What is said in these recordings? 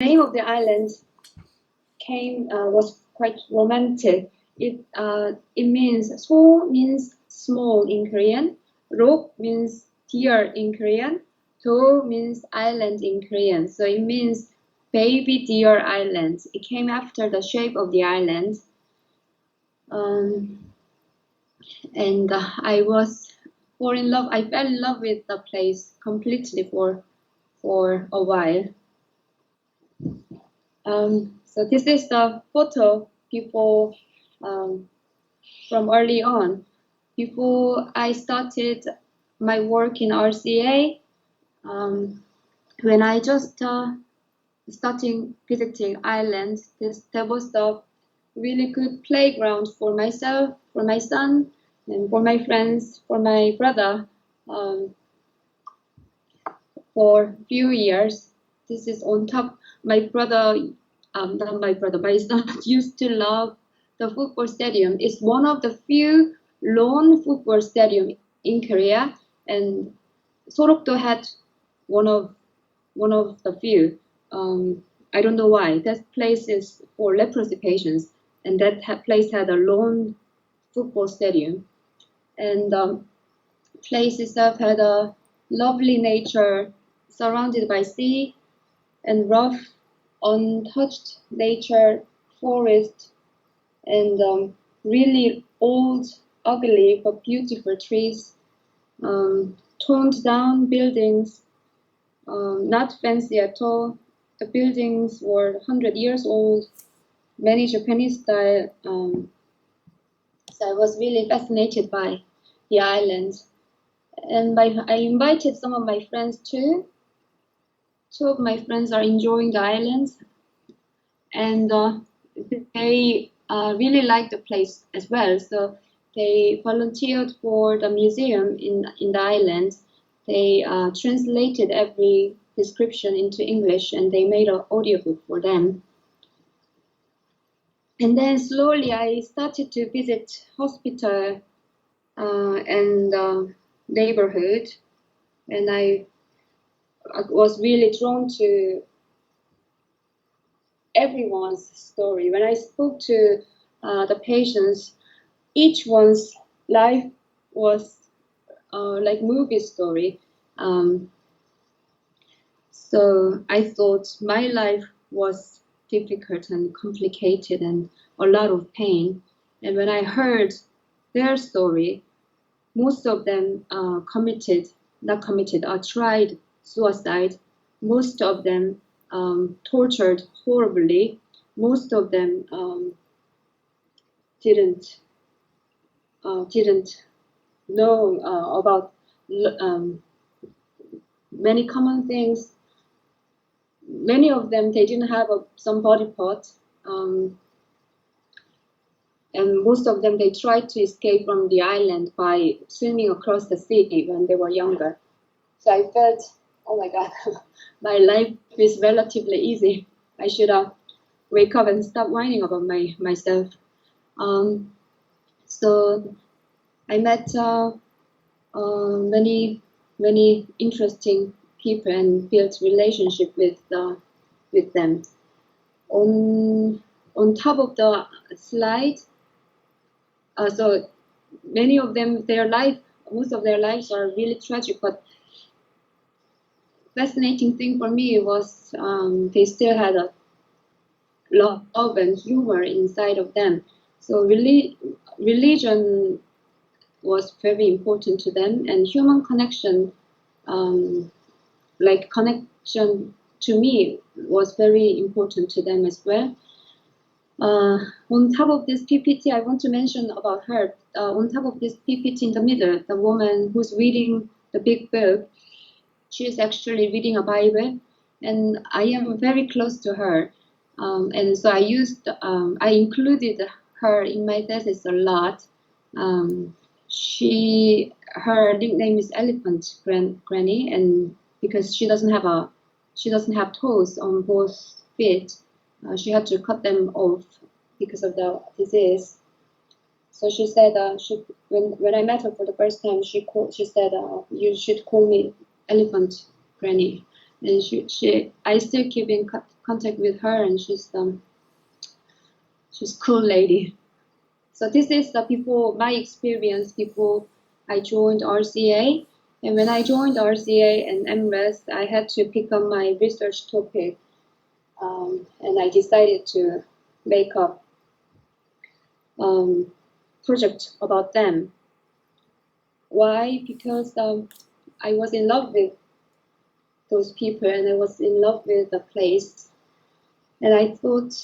name of the island was quite romantic. It means so means small in Korean, rok means deer in Korean, do means island in Korean. So it means baby deer island. It came after the shape of the island. And I was fall in love. I fell in love with the place completely for a while. So this is the photo before from early on. Before I started my work in RCA, when I just starting visiting islands, there was a really good playground for myself, for my son, and for my friends, for my brother. For a few years, this is on top. My brother, not my brother, my son used to love the football stadium. It's one of the few lone football stadium in Korea, and Sorokdo had one of the few. I don't know why. That place is for leprosy patients, and that place had a lone football stadium. And place itself had a lovely nature, surrounded by sea and rough, untouched nature, forest, and really old, ugly but beautiful trees, toned down buildings, not fancy at all. The buildings were 100 years old, many Japanese style. So I was really fascinated by the island. And I invited some of my friends too. Two of my friends are enjoying the island, and they really like the place as well. So they volunteered for the museum in the island. They translated every description into English, and they made an audiobook for them. And then slowly I started to visit hospital and neighborhood, and I was really drawn to everyone's story. When I spoke to the patients, each one's life was like movie story. So I thought my life was difficult and complicated and a lot of pain. And when I heard their story, most of them tried suicide. Most of them tortured horribly. Most of them didn't know about many common things. Many of them, they didn't have some body parts. And most of them, they tried to escape from the island by swimming across the sea when they were younger. So I felt, oh my God, my life is relatively easy. I should wake up and stop whining about myself. So I met many interesting people and built relationship with them. On top of the slide, so many of them, most of their lives are really tragic, but fascinating thing for me was they still had a love and humor inside of them. So religion was very important to them, and human connection, like connection to me, was very important to them as well. On top of this PPT, I want to mention about her. On top of this PPT in the middle, the woman who's reading the big book, she is actually reading a Bible, and I am very close to her. And so I included her in my thesis a lot. Her nickname is Elephant Granny, and because she doesn't have toes on both feet, she had to cut them off because of the disease. So she said, when I met her for the first time, she said, you should call me Elephant Granny. And I still keep in contact with her, and she's cool lady. So this is the people, my experience before I joined RCA. And when I joined RCA and MRes, I had to pick up my research topic, and I decided to make a project about them. Why? Because I was in love with those people, and I was in love with the place. And I thought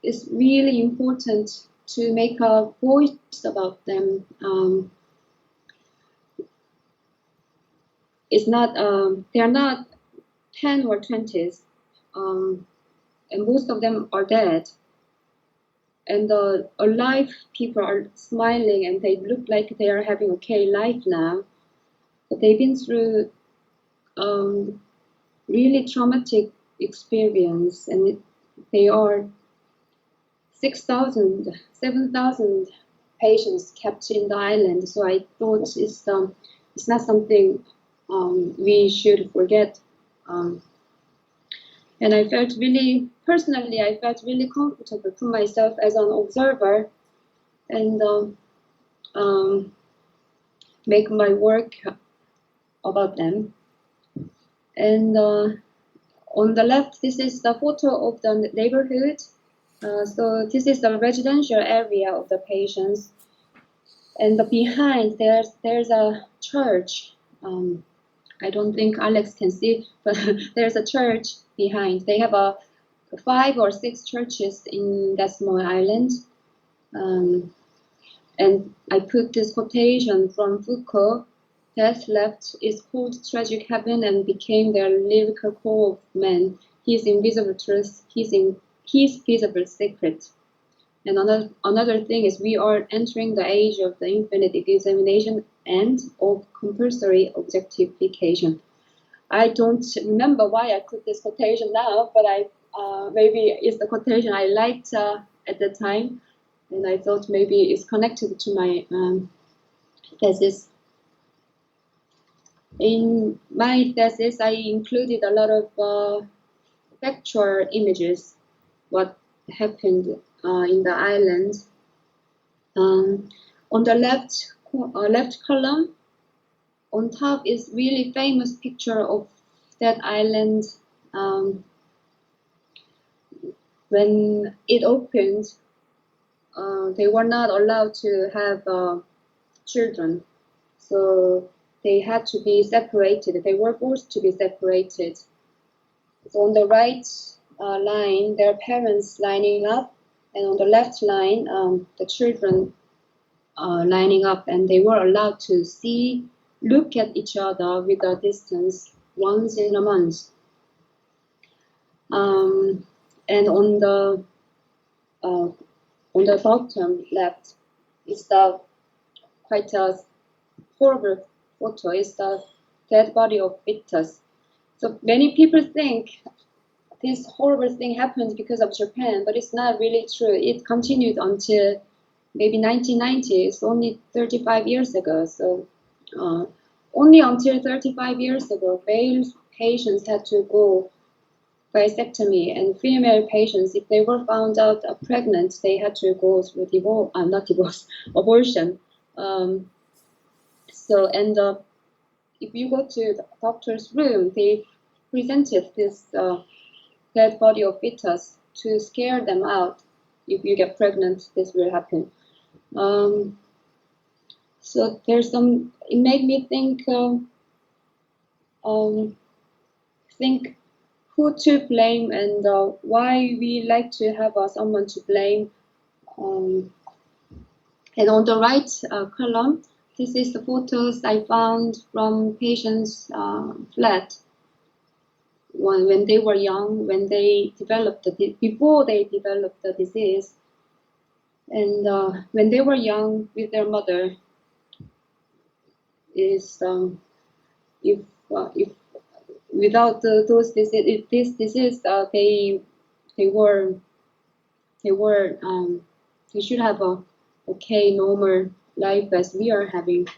it's really important to make a voice about them. It's not, they are not 10 or 20s, and most of them are dead. And the alive people are smiling, and they look like they are having okay life now. But they've been through really traumatic experience, and they are 6,000, 7,000 patients kept in the island. So I thought it's not something we should forget. And I felt really, personally, I felt really comfortable to myself as an observer, and make my work about them. And on the left, this is the photo of the neighborhood. So this is the residential area of the patients. And behind, there's a church. I don't think Alex can see, but there's a church behind. They have 5 or 6 churches in that small island. And I put this quotation from Foucault: "Death left is called tragic heaven and became their lyrical core of man, his invisible truth, his visible secret." And another thing is, we are entering the age of the infinite examination and of compulsory objectification. I don't remember why I put this quotation now, but maybe it's the quotation I liked at the time, and I thought maybe it's connected to my thesis. In my thesis, I included a lot of factual images, what happened in the island. On the left column, on top is really famous picture of that island when it opened. They were not allowed to have children, so they had to be separated. They were forced to be separated. So on the right line, their parents lining up, and on the left line, the children lining up, and they were allowed to look at each other with a distance once in a month. And on the bottom left is the quite a horrible photo. It's the dead body of fetus. So many people think this horrible thing happened because of Japan, but it's not really true. It continued until maybe 1990. It's only 35 years ago. So only until 35 years ago, male patients had to go vasectomy, and female patients, if they were found out pregnant, they had to go through abortion. So, and if you go to the doctor's room, they presented this dead body of fetus to scare them out. If you get pregnant, this will happen. So there's some. It made me think who to blame and why we like to have someone to blame. And on the right column, this is the photos I found from patients' flat when they were young, when they developed before they developed the disease, and when they were young with their mother. Is if without this disease, they should have a okay normal life as we are having,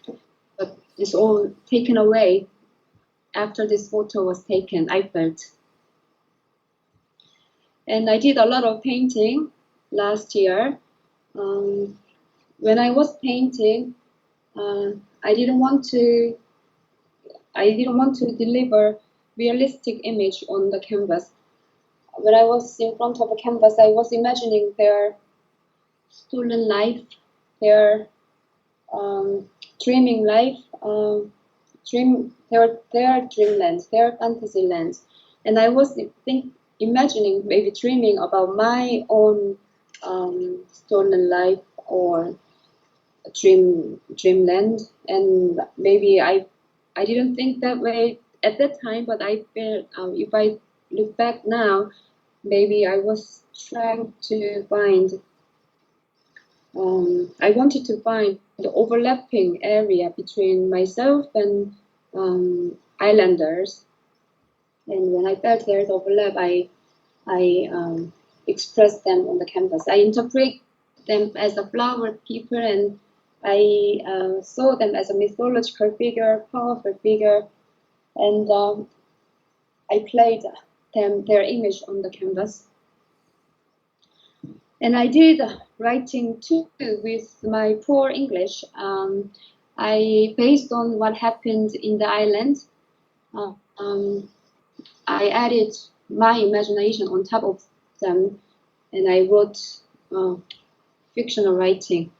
but it's all taken away after this photo was taken. I felt. And I did a lot of painting last year. When I was painting, I didn't want to deliver realistic image on the canvas. When I was in front of a canvas, I was imagining their stolen life, their dreaming life, their dreamland, their fantasy land, and I was imagining, maybe dreaming about my own stolen life or dreamland, and maybe I didn't think that way at that time, but I felt if I look back now, maybe I was trying to find. I wanted to find the overlapping area between myself and islanders, and when I felt there's overlap, I express them on the canvas. I interpret them as a flower people, and I saw them as a mythological figure, powerful figure, and I played their image on the canvas. And I did writing too with my poor English. I based on what happened in the island. I added my imagination on top of them, and I wrote fictional writing.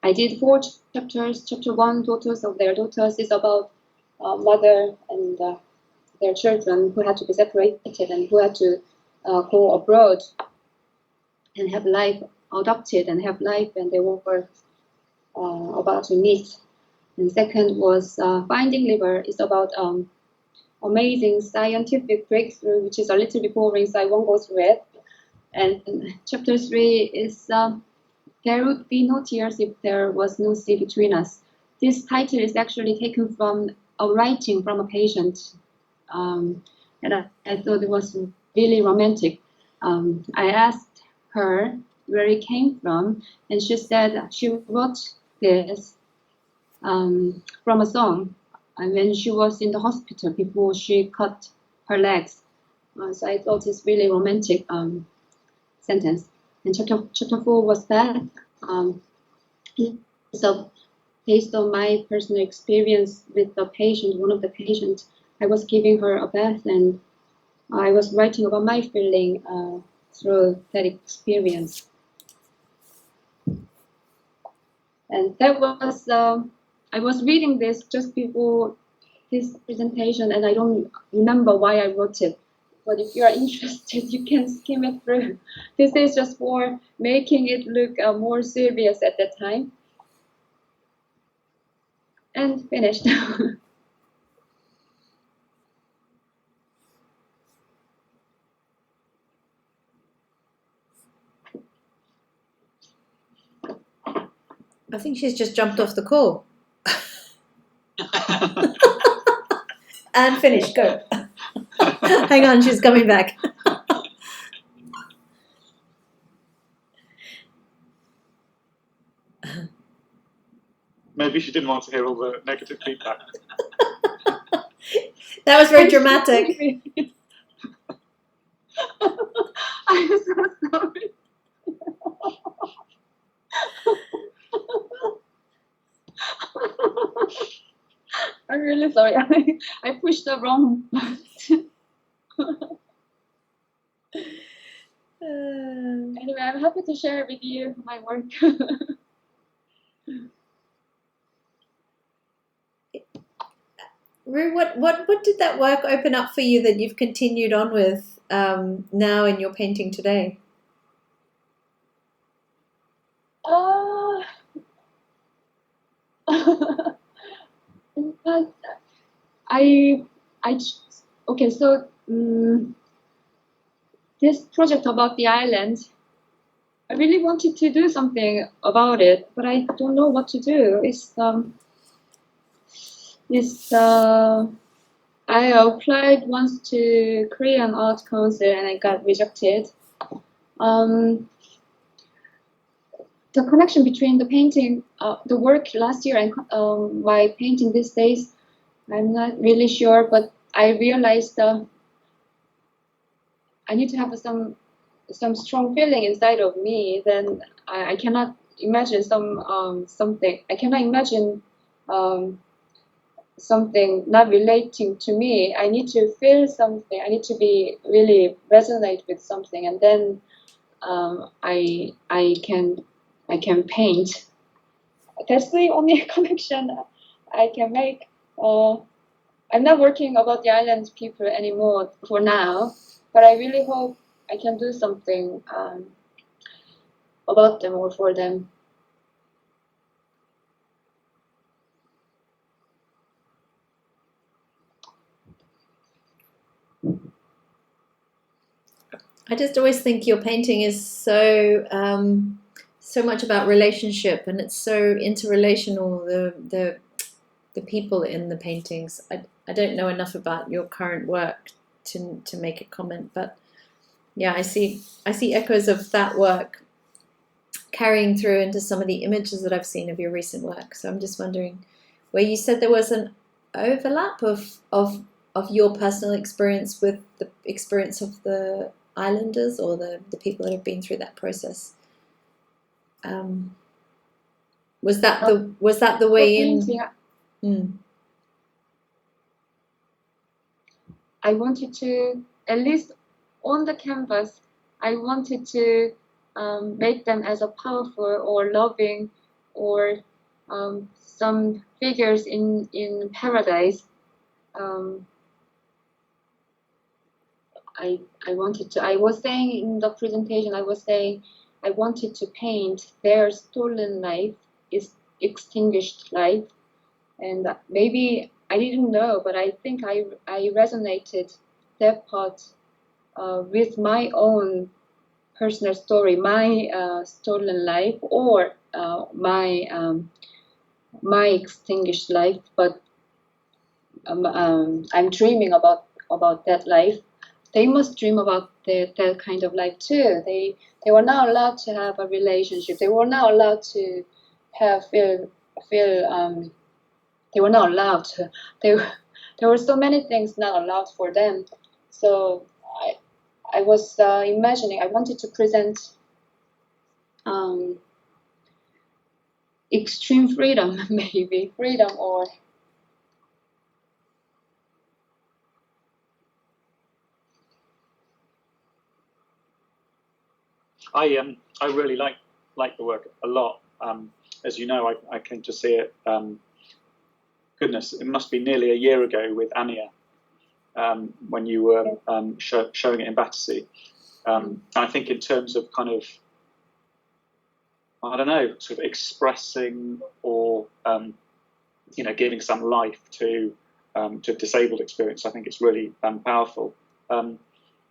I did 4 chapters. Chapter 1, Daughters of Their Daughters, is about mother and their children who had to be separated and who had to go abroad and have life, adopted and have life, and they were about to meet. And second was Finding Liver, is about amazing scientific breakthrough, which is a little bit boring, so I won't go through it. And chapter 3 is There Would Be No Tears If There Was No Sea Between Us. This title is actually taken from a writing from a patient, and I thought it was really romantic. I asked her where it came from, and she said she wrote this from a song, and when she was in the hospital before she cut her legs. So I thought it's really romantic sentence. And chapter 4 was that. So based on my personal experience with the patient, one of the patients, I was giving her a bath, and I was writing about my feeling through that experience. And that was, I was reading this just before this presentation, and I don't remember why I wrote it. But if you are interested, you can skim it through. This is just for making it look more serious at that time. And finished. I think she's just jumped off the call. And finished, go. Hang on, she's coming back. Maybe she didn't want to hear all the negative feedback. That was very dramatic. I'm so sorry. I'm really sorry. I pushed the wrong button. Anyway, I'm happy to share with you my work. Rue, what did that work open up for you that you've continued on with now in your painting today? In fact, okay, so this project about the island, I really wanted to do something about it, but I don't know what to do. I applied once to Korean Art Council and I got rejected. The connection between the painting, the work last year and my painting these days, I'm not really sure, but I realized I need to have some some strong feeling inside of me, then I cannot imagine something. I cannot imagine something not relating to me. I need to feel something. I need to be really resonate with something, and then I can paint. That's the only connection I can make. I'm not working about the island people anymore for now, but I really hope I can do something about them or for them. I just always think your painting is so so much about relationship, and it's so interrelational. The people in the paintings. I don't know enough about your current work to make a comment, but yeah, I see echoes of that work carrying through into some of the images that I've seen of your recent work. So I'm just wondering, where you said there was an overlap of your personal experience with the experience of the islanders or the people that have been through that process. Was that the way in? I wanted to, at least on the canvas, I wanted to make them as a powerful or loving or some figures in paradise. I wanted to. I was saying in the presentation, I was saying I wanted to paint their stolen life, is extinguished life, and maybe I didn't know, but I think I resonated that part with my own personal story, my stolen life, or my extinguished life. But I'm dreaming about that life. They must dream about that kind of life too. They were not allowed to have a relationship. They were not allowed to feel. They were not allowed to. There were so many things not allowed for them. So I was imagining. I wanted to present extreme freedom, maybe freedom or. I really like the work a lot. As you know, I came to see it. Goodness, it must be nearly a year ago with Anya, when you were showing it in Battersea. And I think in terms of kind of, I don't know, sort of expressing or giving some life to disabled experience, I think it's really powerful.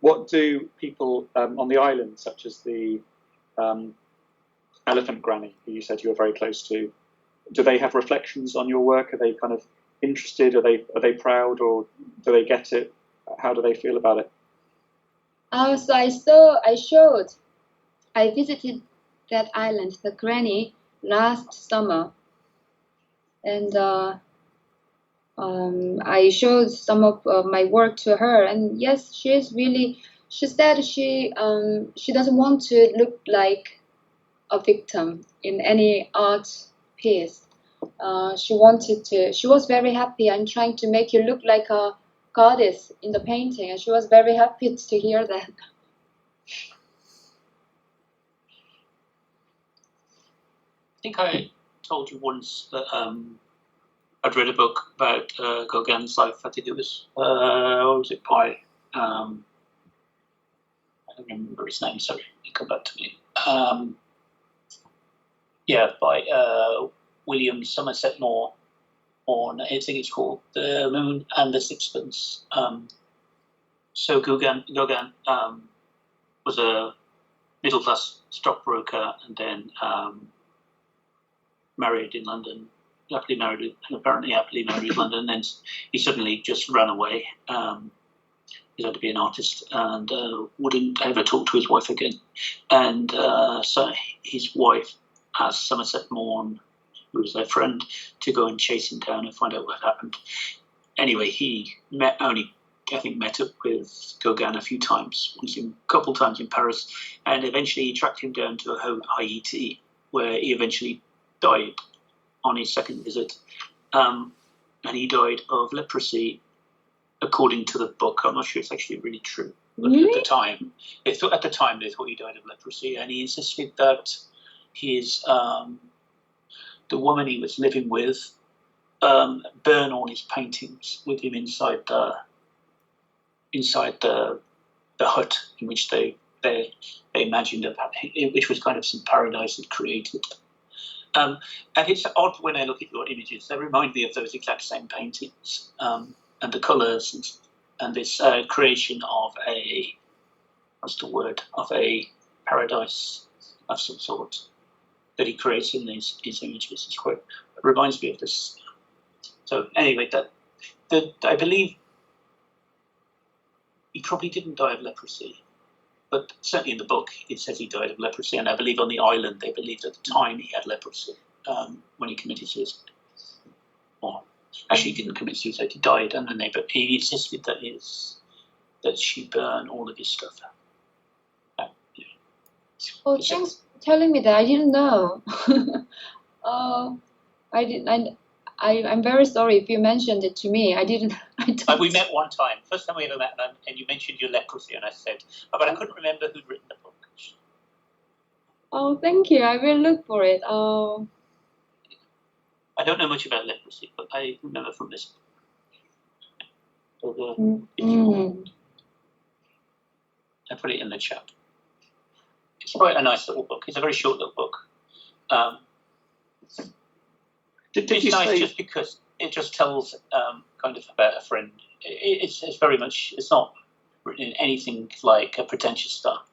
What do people on the island, such as the elephant granny, who you said you were very close to, do they have reflections on your work? Are they kind of interested? Are they proud, or do they get it? How do they feel about it? So I visited that island, the granny, last summer, and I showed some of my work to her, and yes, she said she doesn't want to look like a victim in any art piece. She was very happy. I'm trying to make you look like a goddess in the painting, and she was very happy to hear that. I think I told you once that I'd read a book about Gauguin's life. I think it was, what was it by? I don't remember his name, sorry, he'll come back to me. By William Somerset Maugham, I think it's called The Moon and the Sixpence. So Gauguin was a middle-class stockbroker, and then married in London, happily married in London, and he suddenly just ran away. He had to be an artist and wouldn't ever talk to his wife again. And so his wife asked Somerset Maugham, who was their friend, to go and chase him down and find out what happened. Anyway, he met only I think met up with Gauguin a few times, a couple times in Paris, and eventually he tracked him down to Haiti, where he eventually died on his second visit. And he died of leprosy, according to the book. I'm not sure it's actually really true, but Really? at the time they thought he died of leprosy, and he insisted that his the woman he was living with burn all his paintings with him inside the hut in which they imagined which was kind of some paradise he'd created. And it's odd when I look at your images; they remind me of those exact same paintings, and the colours and this creation of a paradise of some sort that he creates in these images. It reminds me of this. So anyway, I believe he probably didn't die of leprosy, but certainly in the book it says he died of leprosy, and I believe on the island they believed at the time he had leprosy when he committed suicide. Or actually, he didn't commit suicide; he died, and then he insisted that she burn all of his stuff. Oh, thanks for telling me that. I didn't know. I'm very sorry if you mentioned it to me. I didn't. We met one time. First time we ever met, and you mentioned your leprosy, and I said, but I couldn't remember who'd written the book. Oh, thank you. I will look for it. I don't know much about leprosy, but I remember from this. So, I put it in the chat. It's quite a nice little book. It's a very short little book. Did you nice say just because it just tells kind of about a friend. It's very much. It's not written in anything like a pretentious style.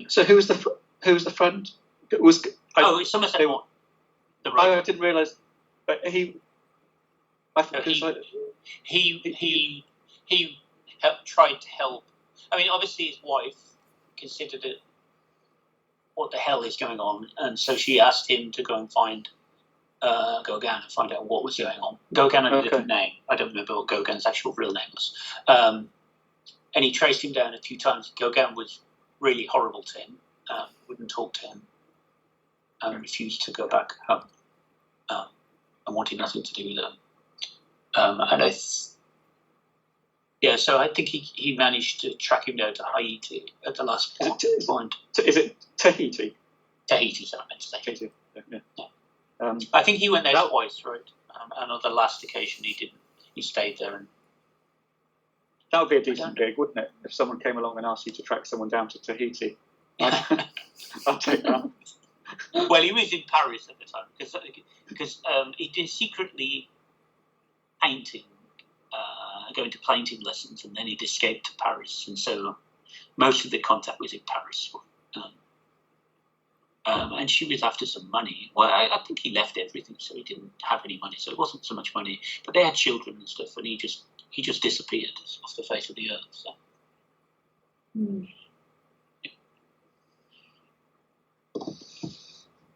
so? Who was the friend? It's Somerset Maugham. I didn't realise. But he tried to help. I mean, obviously his wife considered it. What the hell is going on? And so she asked him to go and find Gauguin and find out what was going on. Gauguin had a different name. I don't remember what Gauguin's actual real name was. And he traced him down a few times. Gauguin was really horrible to him. Wouldn't talk to him. And refused to go back home. And wanted nothing to do with him. So I think he managed to track him down to Haiti at the last point. Is it Tahiti? Tahiti, so I meant to say. Tahiti. Yeah. I think he went there twice, right? And on the last occasion he didn't. He stayed there. And that would be a decent gig, wouldn't it? If someone came along and asked you to track someone down to Tahiti. I'll take that. Well, he was in Paris at the time because he did secretly painting, going to painting lessons, and then he'd escaped to Paris, and so most of the contact was in Paris. And she was after some money. Well, I think he left everything, so he didn't have any money. So it wasn't so much money, but they had children and stuff, and he just disappeared off the face of the earth. So.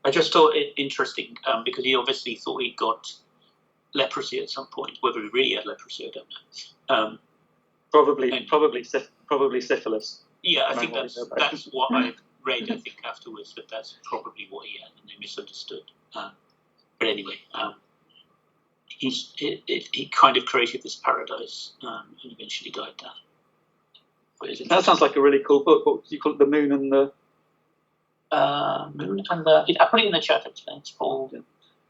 I just thought it interesting because he obviously thought he got leprosy at some point. Whether he really had leprosy, I don't know. Probably syphilis. Yeah, I think that's what I read. I think afterwards that's probably what he had, and they misunderstood. But anyway, he kind of created this paradise and eventually died there. That sounds like a really cool book. What do you call it? The Moon and the... Moon and the... I put it in the chat, it's called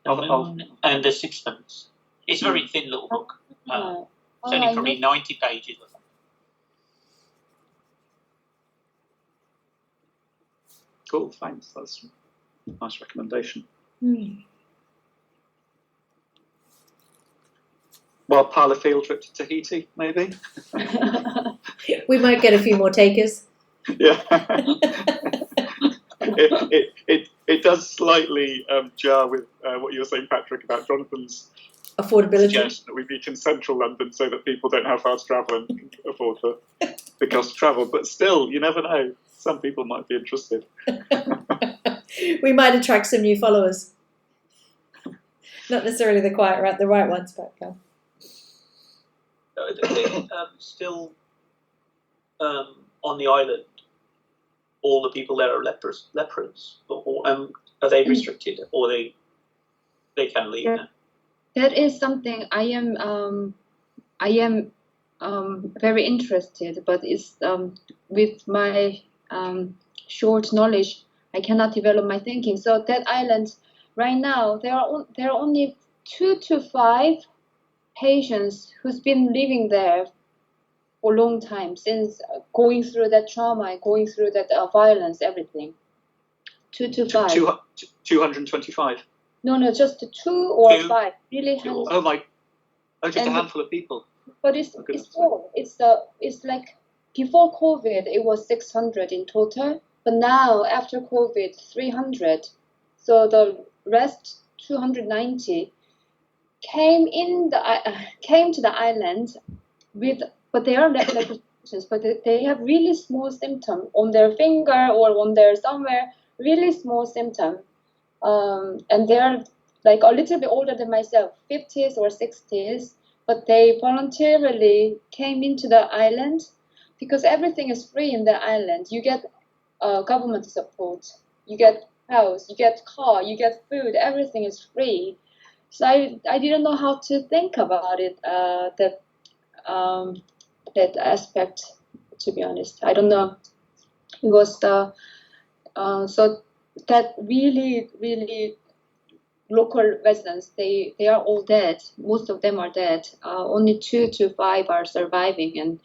The Moon and the Sixpence. It's a very thin little book. It's only probably 90 pages or something. Cool, thanks. That's a nice recommendation. Well, pile a field trip to Tahiti, maybe? We might get a few more takers. Yeah. It does slightly jar with what you were saying, Patrick, about Jonathan's affordability. Suggestion that we meet in central London so that people don't have far to travel and can afford the cost of travel. But still, you never know. Some people might be interested. We might attract some new followers. Not necessarily the right ones, but Still on the island, all the people there are lepers, or are they restricted, or they can leave now? That is something I am very interested, but it's with my short knowledge, I cannot develop my thinking. So that island, right now, there are only 2 to 5 patients who's been living there for a long time, since going through that trauma, going through that violence, everything. 2 to 5. 225. No, just 2 or 2? 5. Really. Oh my! Oh, just a handful of people. But it's full. It's like before COVID, it was 600 in total. But now after COVID, 300. So the rest 290 came to the island with, but they are like patients, but they have really small symptom on their finger or on their somewhere, really small symptom. And they're like a little bit older than myself, 50s or 60s, but they voluntarily came into the island because everything is free in the island. You get government support, you get house, you get car, you get food, everything is free. So I didn't know how to think about it, that aspect, to be honest. I don't know. It was so that really local residents, they are all dead. Most of them are dead. Only 2 to 5 are surviving, and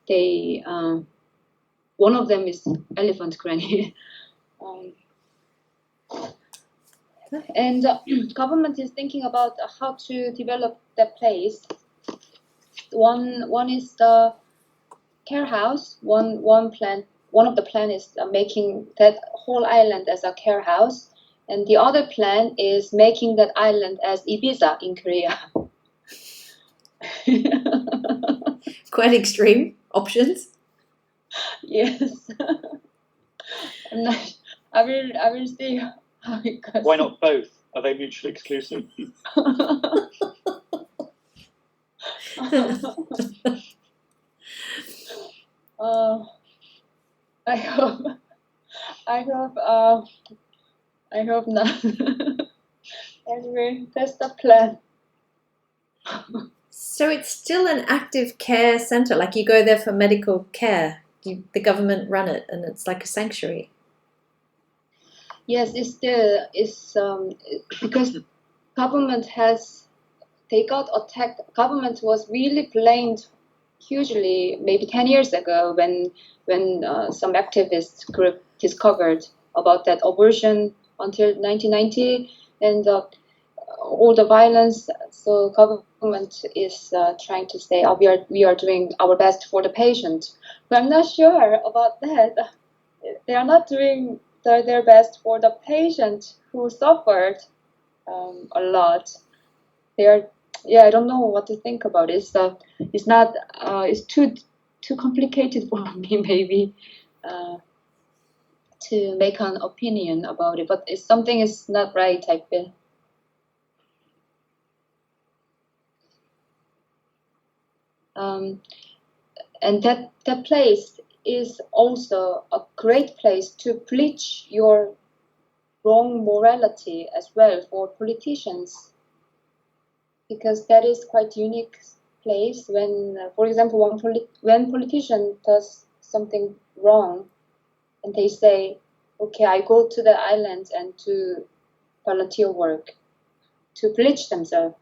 they one of them is elephant granny. And government is thinking about how to develop that place. One is the care house. One plan. One of the plan is making that whole island as a care house, and the other plan is making that island as Ibiza in Korea. Quite extreme options. Yes. I'm not, I will see how it goes. Why not both? Are they mutually exclusive? I hope not. Anyway, that's the plan. So it's still an active care center, like you go there for medical care. The government run it, and it's like a sanctuary. Yes, it's because government they got attacked. Government was really blamed hugely maybe 10 years ago when some activist group discovered about that abortion until 1990 and all the violence. So government is trying to say, oh, we are doing our best for the patient. But I'm not sure about that. They are not doing their best for the patient who suffered a lot. They are, I don't know what to think about it. It's not, it's too complicated for me maybe to make an opinion about it. But if something is not right, I feel. And that place is also a great place to preach your wrong morality as well for politicians, because that is quite unique place when, for example, when politician does something wrong and they say, okay, I go to the island and to volunteer work to bleach themselves.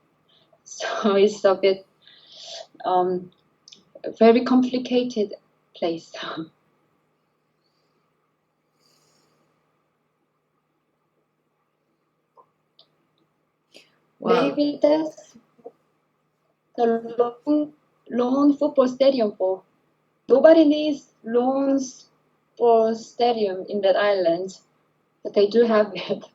So it's a bit very complicated place. Wow. Maybe that's the lawn football stadium for. Nobody needs lawns for stadium in that island, but they do have it.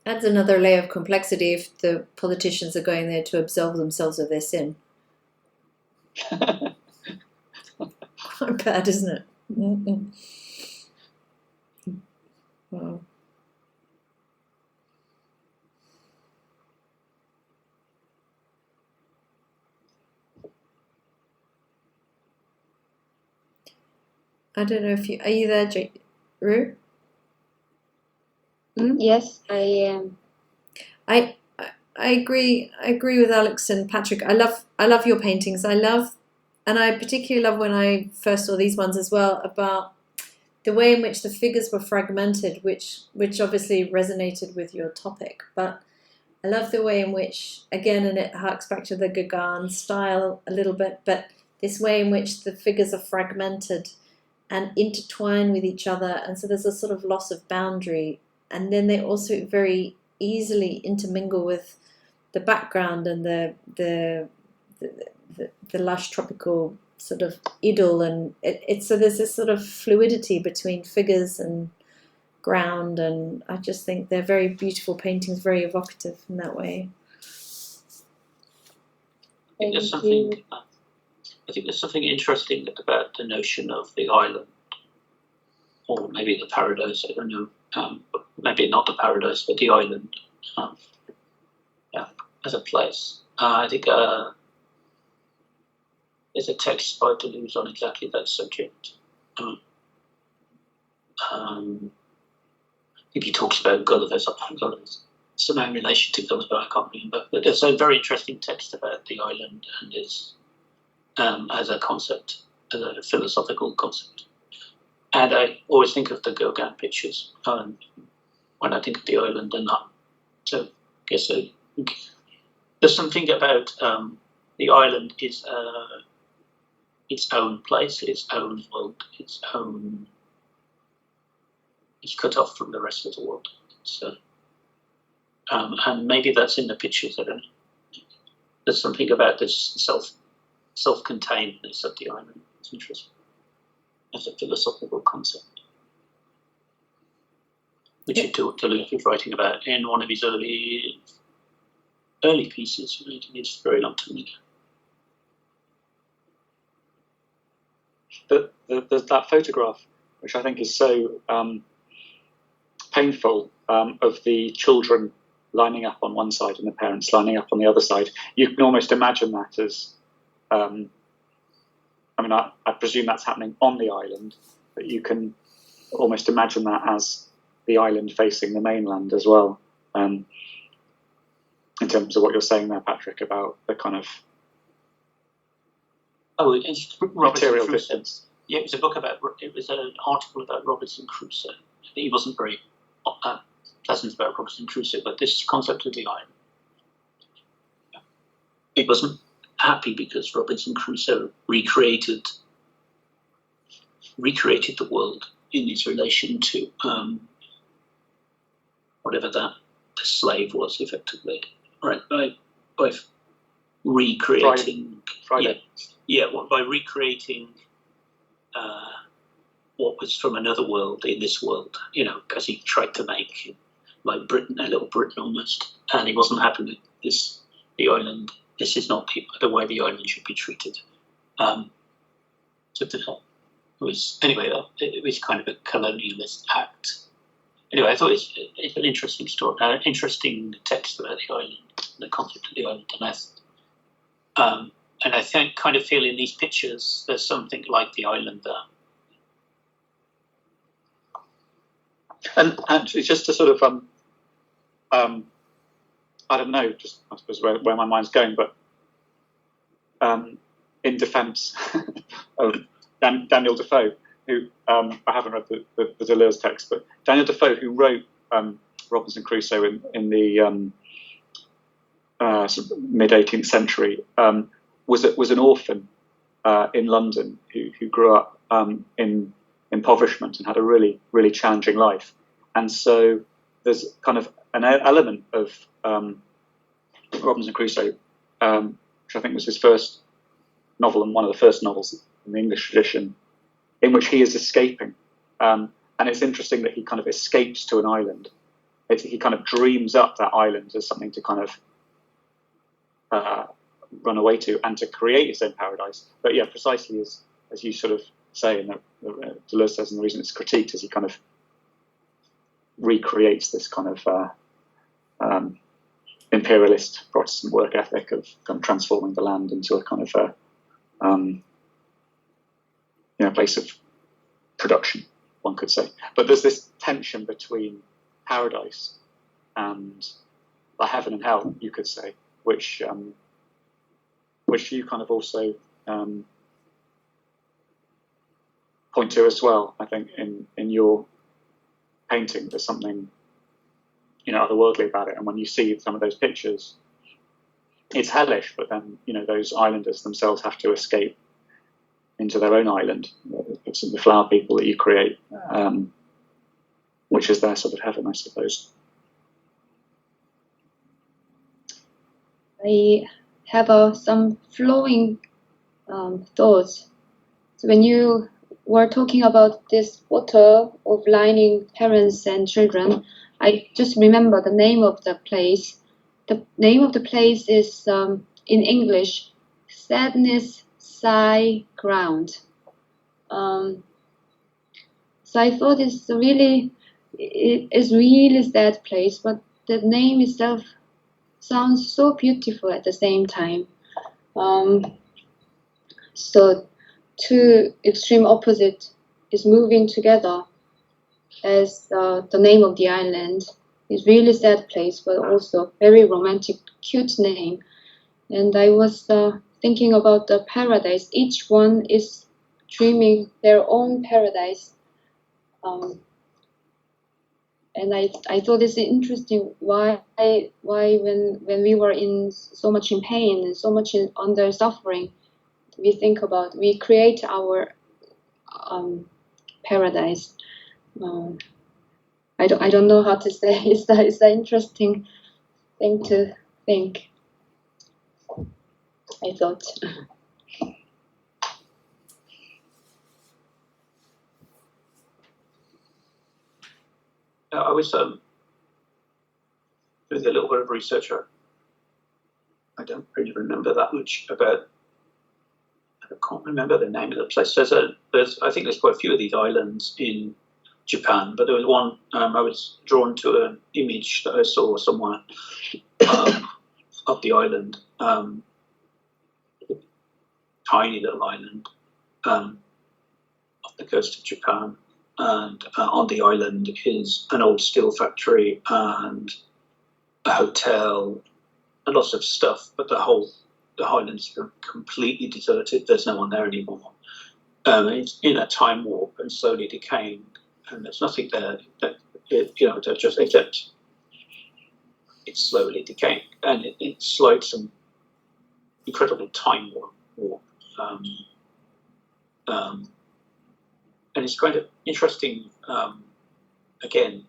Adds another layer of complexity if the politicians are going there to absolve themselves of their sin. Quite bad, isn't it? Mm-mm. Wow. I don't know if are you there, Rue? Yes, I am. I agree. I agree with Alex and Patrick. I love your paintings. And I particularly love when I first saw these ones as well, about the way in which the figures were fragmented, which obviously resonated with your topic. But I love the way in which, again, and it harks back to the Gauguin style a little bit, but this way in which the figures are fragmented and intertwine with each other, and so there's a sort of loss of boundary, and then they also very easily intermingle with the background and the lush tropical sort of idyll, and it's so there's this sort of fluidity between figures and ground, and I just think they're very beautiful paintings, very evocative in that way. I think there's something interesting about the notion of the island, or maybe the paradise. I don't know. Maybe not the paradise, but the island. As a place. I think there's a text by Deleuze on exactly that subject. I think he talks about Gulliver's somehow in relation to Gulliver, I can't remember. But there's a very interesting text about the island and its as a concept, as a philosophical concept. And I always think of the Gauguin pictures when I think of the island, and that. So I guess there's something about the island is its own place, its own world, it's cut off from the rest of the world. So, and maybe that's in the pictures. I don't know. There's something about this self-containedness of the island. It's interesting as a philosophical concept, which Deleuze was writing about in one of his early pieces. It's very long time ago. There's that photograph, which I think is so painful, of the children lining up on one side and the parents lining up on the other side. You can almost imagine that as, I presume that's happening on the island, but you can almost imagine that as the island facing the mainland as well. In terms of what you're saying there, Patrick, about the kind of it's material distance. Yeah, it was an article about Robinson Crusoe. He wasn't very pleasant about Robinson Crusoe, but this concept of the island. He wasn't happy because Robinson Crusoe recreated the world in its relation to whatever the slave was, effectively, right? By recreating Friday. By recreating what was from another world in this world, because he tried to make like Britain, a little Britain almost, and he wasn't happy with the island. This is not the way the island should be treated. It was kind of a colonialist act. Anyway, I thought it's an interesting story, interesting text about the island, the concept of the island, and I kind of feel in these pictures there's something like the island there. And actually, just to sort of, I don't know, just I suppose where my mind's going, but in defence of Daniel Defoe, who I haven't read the Deleuze text, but Daniel Defoe, who wrote Robinson Crusoe in the sort of mid-18th century, was an orphan in London who grew up in impoverishment and had a really, really challenging life. And so there's kind of an element of Robinson Crusoe, which I think was his first novel and one of the first novels in the English tradition, in which he is escaping. And it's interesting that he kind of escapes to an island. He kind of dreams up that island as something to kind of run away to and to create his own paradise. But yeah, precisely as you sort of say, and Deleuze says, and the reason it's critiqued is he kind of recreates this kind of imperialist Protestant work ethic of kind of transforming the land into a kind of place of production, one could say. But there's this tension between paradise and the heaven and hell, you could say, which you kind of also point to as well. I think in your painting, there's something otherworldly about it. And when you see some of those pictures, it's hellish, but then those islanders themselves have to escape into their own island. It's the flower people that you create, which is their sort of heaven, I suppose. I have some flowing thoughts. So when you were talking about this photo of lining parents and children, I just remember the name of the place. The name of the place is in English, Sadness Sigh Ground. So I thought it is really sad place, but the name itself sounds so beautiful at the same time. So two extreme opposite is moving together as the name of the island. It's really sad place, but also very romantic, cute name. And I was thinking about the paradise. Each one is dreaming their own paradise. And I thought it's interesting why when we were in so much in pain and so much under suffering, we create our paradise. I don't know how to say. It's an interesting thing to think, I thought. I was doing a little bit of research. I don't really remember that much about. I can't remember the name of the place. I think there's quite a few of these islands in Japan, but there was one. I was drawn to an image that I saw somewhere of the island, tiny little island off the coast of Japan. And on the island is an old steel factory and a hotel and lots of stuff, but the island's completely deserted. There's no one there anymore. It's in a time warp and slowly decaying, and there's nothing there. It's slowly decaying, and it's like some incredible time warp. And it's kind of interesting, again,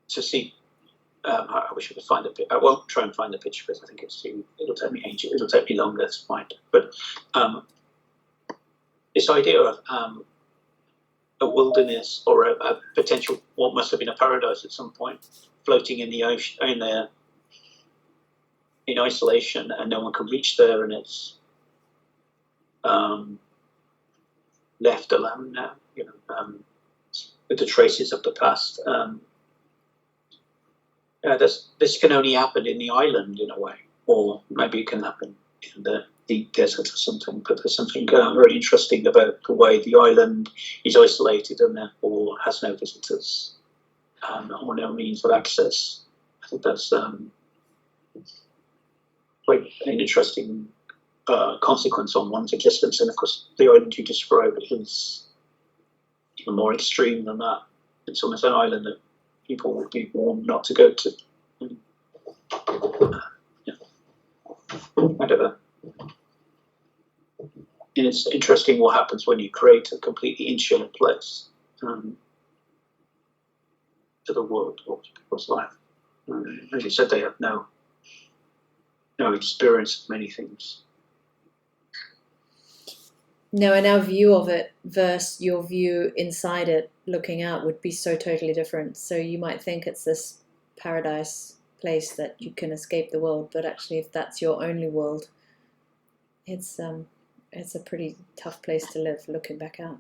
to see. I wish I could find a bit. I won't try and find the picture because I think it'll take me ages. It'll take me longer to find. But this idea of a wilderness or a potential, what must have been a paradise at some point, floating in the ocean, in isolation, and no one can reach there, and it's left alone now, with the traces of the past. This can only happen in the island in a way, or maybe it can happen in the deep desert or something. But there's something very interesting about the way the island is isolated and therefore has no visitors or no means of access. I think that's quite an interesting consequence on one's existence. And of course, the island you describe is even more extreme than that. It's almost an island that people would be warned not to go to. Whatever. And it's interesting what happens when you create a completely insular place to the world or to people's life. As you said, they have no experience of many things. No, and our view of it versus your view inside it, looking out, would be so totally different. So you might think it's this paradise place that you can escape the world, but actually, if that's your only world, it's a pretty tough place to live looking back out.